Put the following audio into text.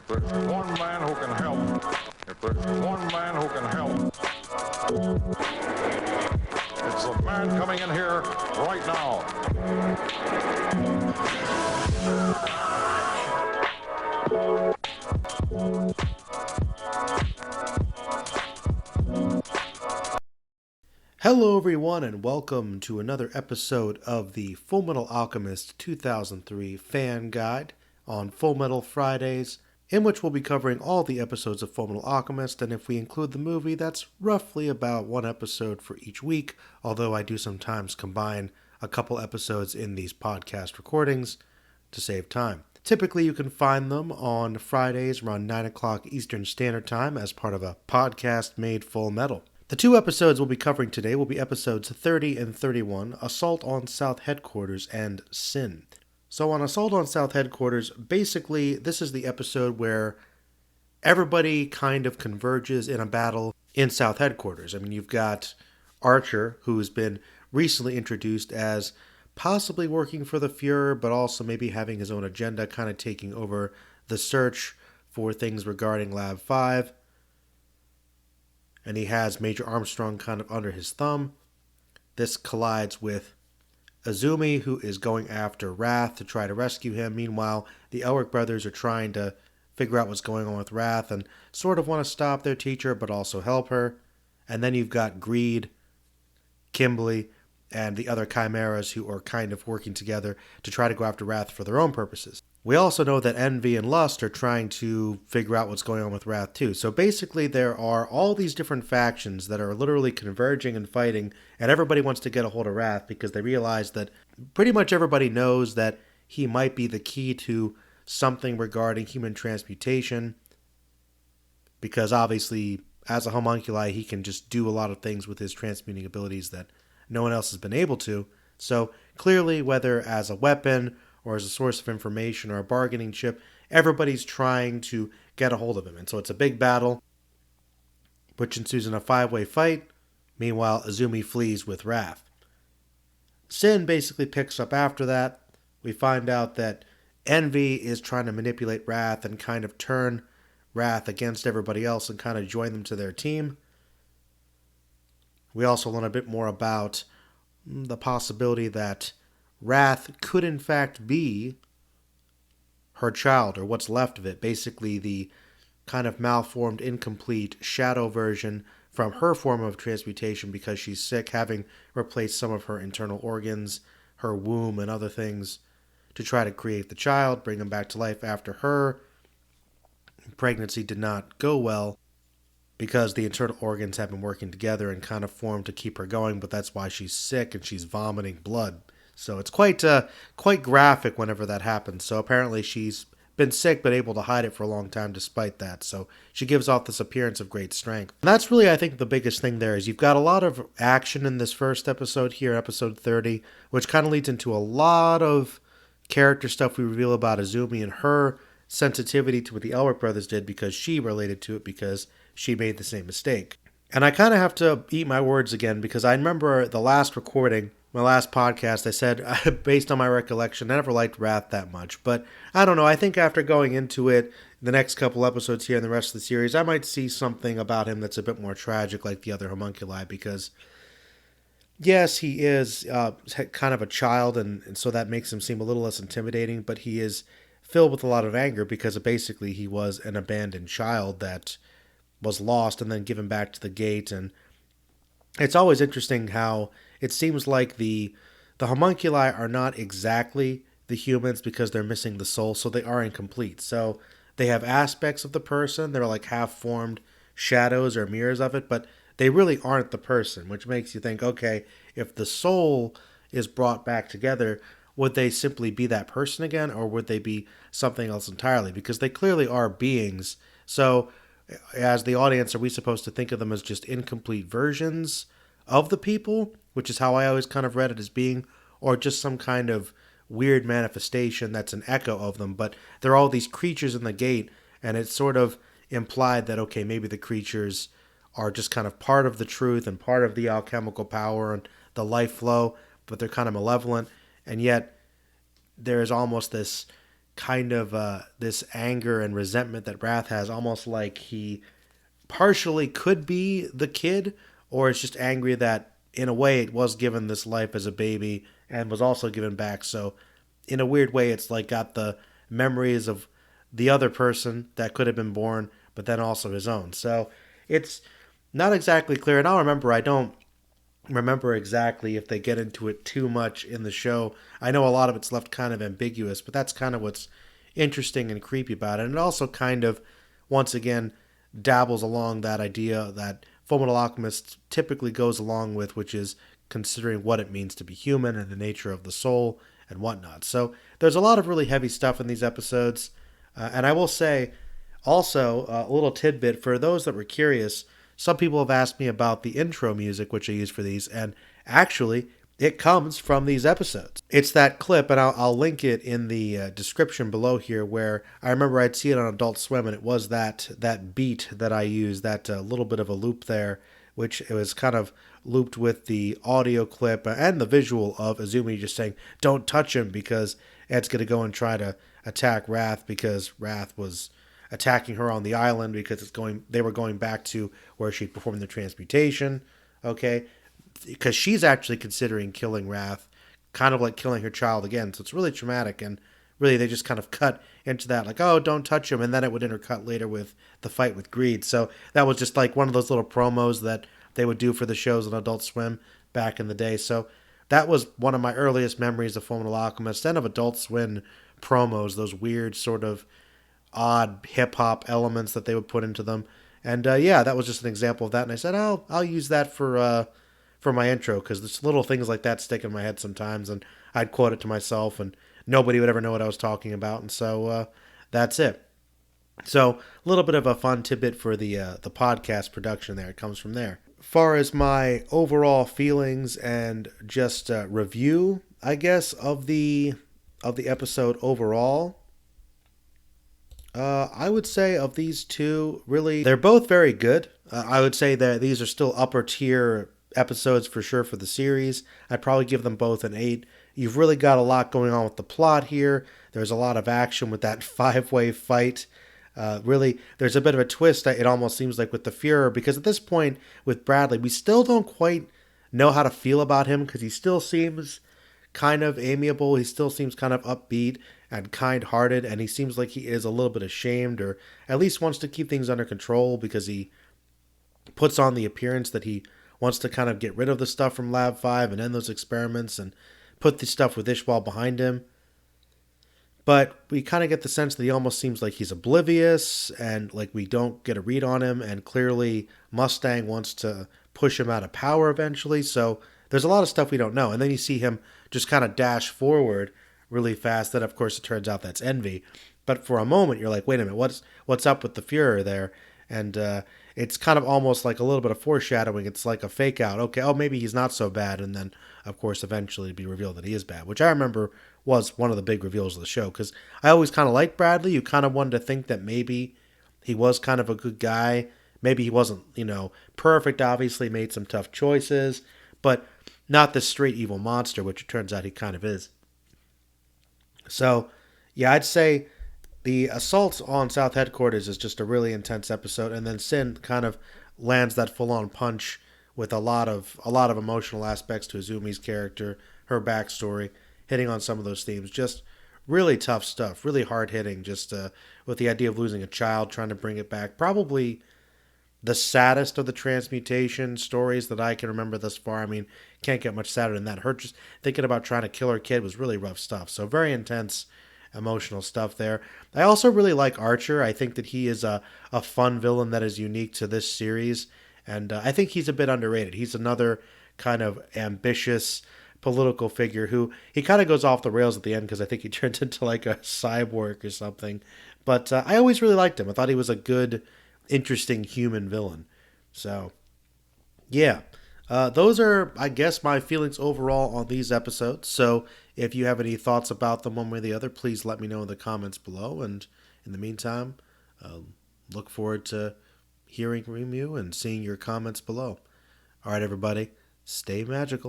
If there's one man who can help, if there's one man who can help, it's the man coming in here right now. Hello everyone and welcome to another episode of the Fullmetal Alchemist 2003 Fan Guide on Fullmetal Fridays, in which we'll be covering all the episodes of Fullmetal Alchemist, and if we include the movie, that's roughly about one episode for each week, although I do sometimes combine a couple episodes in these podcast recordings to save time. Typically, you can find them on Fridays around 9 o'clock Eastern Standard Time as part of a podcast made Full Metal. The two episodes we'll be covering today will be episodes 30 and 31, Assault on South Headquarters and Sin. So on Assault on South Headquarters, basically this is the episode where everybody kind of converges in a battle in South Headquarters. I mean, you've got Archer, who's been recently introduced as possibly working for the Fuhrer, but also maybe having his own agenda, kind of taking over the search for things regarding Lab 5. And he has Major Armstrong kind of under his thumb. This collides with Azumi, who is going after Wrath to try to rescue him. Meanwhile, the Elric brothers are trying to figure out what's going on with Wrath and sort of want to stop their teacher, but also help her. And then you've got Greed, Kimberly, and the other Chimeras who are kind of working together to try to go after Wrath for their own purposes. We also know that Envy and Lust are trying to figure out what's going on with Wrath too. So basically there are all these different factions that are literally converging and fighting, and everybody wants to get a hold of Wrath because they realize that pretty much everybody knows that he might be the key to something regarding human transmutation, because obviously as a homunculi he can just do a lot of things with his transmuting abilities that no one else has been able to. So clearly, whether as a weapon or as a source of information or a bargaining chip, everybody's trying to get a hold of him. And so it's a big battle, which ensues in a 5-way fight. Meanwhile, Azumi flees with Wrath. Sin basically picks up after that. We find out that Envy is trying to manipulate Wrath and kind of turn Wrath against everybody else and kind of join them to their team. We also learn a bit more about the possibility that Wrath could in fact be her child, or what's left of it. Basically the kind of malformed, incomplete shadow version from her form of transmutation because she's sick, having replaced some of her internal organs, her womb, and other things to try to create the child, bring him back to life after her pregnancy did not go well, because the internal organs have been working together and kind of formed to keep her going, but that's why she's sick and she's vomiting blood. So it's quite graphic whenever that happens. So apparently she's been sick but able to hide it for a long time despite that. So she gives off this appearance of great strength. And that's really, I think, the biggest thing there is you've got a lot of action in this first episode here, episode 30, which kind of leads into a lot of character stuff we reveal about Azumi and her sensitivity to what the Elric brothers did because she related to it because she made the same mistake. And I kind of have to eat my words again because I remember the last recording, my last podcast, I said, based on my recollection, I never liked Wrath that much. But I don't know, I think after going into it, the next couple episodes here and the rest of the series, I might see something about him that's a bit more tragic like the other homunculi because, yes, he is kind of a child, and so that makes him seem a little less intimidating, but he is filled with a lot of anger because basically he was an abandoned child that was lost and then given back to the gate. And it's always interesting how it seems like the homunculi are not exactly the humans because they're missing the soul, so they are incomplete. So they have aspects of the person, they're like half-formed shadows or mirrors of it, but they really aren't the person, which makes you think, okay, if the soul is brought back together, would they simply be that person again, or would they be something else entirely? Because they clearly are beings. So as the audience, are we supposed to think of them as just incomplete versions of the people, which is how I always kind of read it as being, or just some kind of weird manifestation that's an echo of them? But there are all these creatures in the gate, and it's sort of implied that, okay, maybe the creatures are just kind of part of the truth and part of the alchemical power and the life flow, but they're kind of malevolent. And yet there is almost this kind of this anger and resentment that Wrath has, almost like he partially could be the kid, or it's just angry that in a way it was given this life as a baby and was also given back. So in a weird way, it's like got the memories of the other person that could have been born, but then also his own. So it's not exactly clear. And I don't remember exactly if they get into it too much in the show. I know a lot of it's left kind of ambiguous, but that's kind of what's interesting and creepy about it. And it also kind of, once again, dabbles along that idea that Fullmetal Alchemist typically goes along with, which is considering what it means to be human and the nature of the soul and whatnot. So there's a lot of really heavy stuff in these episodes. And I will say, also, a little tidbit for those that were curious, some people have asked me about the intro music, which I use for these, and actually, it comes from these episodes. It's that clip, and I'll link it in the description below here, where I remember I'd see it on Adult Swim, and it was that beat that I used, that little bit of a loop there, which it was kind of looped with the audio clip and the visual of Izumi just saying, "Don't touch him," because Ed's going to go and try to attack Wrath, because Wrath was attacking her on the island because they were going back to where she performed the transmutation, okay? Because she's actually considering killing Wrath, kind of like killing her child again. So it's really traumatic, and really they just kind of cut into that, like, oh, don't touch him, and then it would intercut later with the fight with Greed. So that was just like one of those little promos that they would do for the shows on Adult Swim back in the day. So that was one of my earliest memories of Fullmetal Alchemist and of Adult Swim promos, those weird sort of odd hip hop elements that they would put into them. And yeah, that was just an example of that. And I said, I'll use that for my intro, because there's little things like that stick in my head sometimes, and I'd quote it to myself, and nobody would ever know what I was talking about. And so that's it. So a little bit of a fun tidbit for the podcast production there. It comes from there. As far as my overall feelings and just review, I guess, of the episode overall, I would say of these two, really, they're both very good. I would say that these are still upper tier episodes for sure for the series. I'd probably give them both an 8. You've really got a lot going on with the plot here. There's a lot of action with that 5-way fight. Really, there's a bit of a twist, it almost seems like, with the Fuhrer, because at this point with Bradley, we still don't quite know how to feel about him, because he still seems kind of amiable. He still seems kind of upbeat and kind-hearted, and he seems like he is a little bit ashamed, or at least wants to keep things under control, because he puts on the appearance that he wants to kind of get rid of the stuff from Lab 5 and end those experiments and put the stuff with Ishwal behind him. But we kind of get the sense that he almost seems like he's oblivious, and like we don't get a read on him, and clearly Mustang wants to push him out of power eventually, so there's a lot of stuff we don't know. And then you see him just kind of dash forward really fast. Then, of course, it turns out that's Envy. But for a moment, you're like, wait a minute, what's up with the Fuhrer there? And it's kind of almost like a little bit of foreshadowing. It's like a fake out. Okay, oh, maybe he's not so bad. And then, of course, eventually it'd be revealed that he is bad, which I remember was one of the big reveals of the show. Because I always kind of liked Bradley. You kind of wanted to think that maybe he was kind of a good guy. Maybe he wasn't, perfect, obviously, made some tough choices, but not this straight evil monster, which it turns out he kind of is. So, yeah, I'd say the assault on South Headquarters is just a really intense episode, and then Sin kind of lands that full-on punch with a lot of emotional aspects to Izumi's character, her backstory, hitting on some of those themes. Just really tough stuff, really hard-hitting, just with the idea of losing a child, trying to bring it back. Probably the saddest of the transmutation stories that I can remember thus far. I mean, can't get much sadder than that. Her just thinking about trying to kill her kid was really rough stuff. So very intense, emotional stuff there. I also really like Archer. I think that he is a fun villain that is unique to this series. And I think he's a bit underrated. He's another kind of ambitious political figure who he kind of goes off the rails at the end, because I think he turns into like a cyborg or something. But I always really liked him. I thought he was a good, interesting human villain. So, yeah. Those are, I guess, my feelings overall on these episodes. So if you have any thoughts about them one way or the other, please let me know in the comments below. And in the meantime, look forward to hearing from you and seeing your comments below. All right, everybody, stay magical.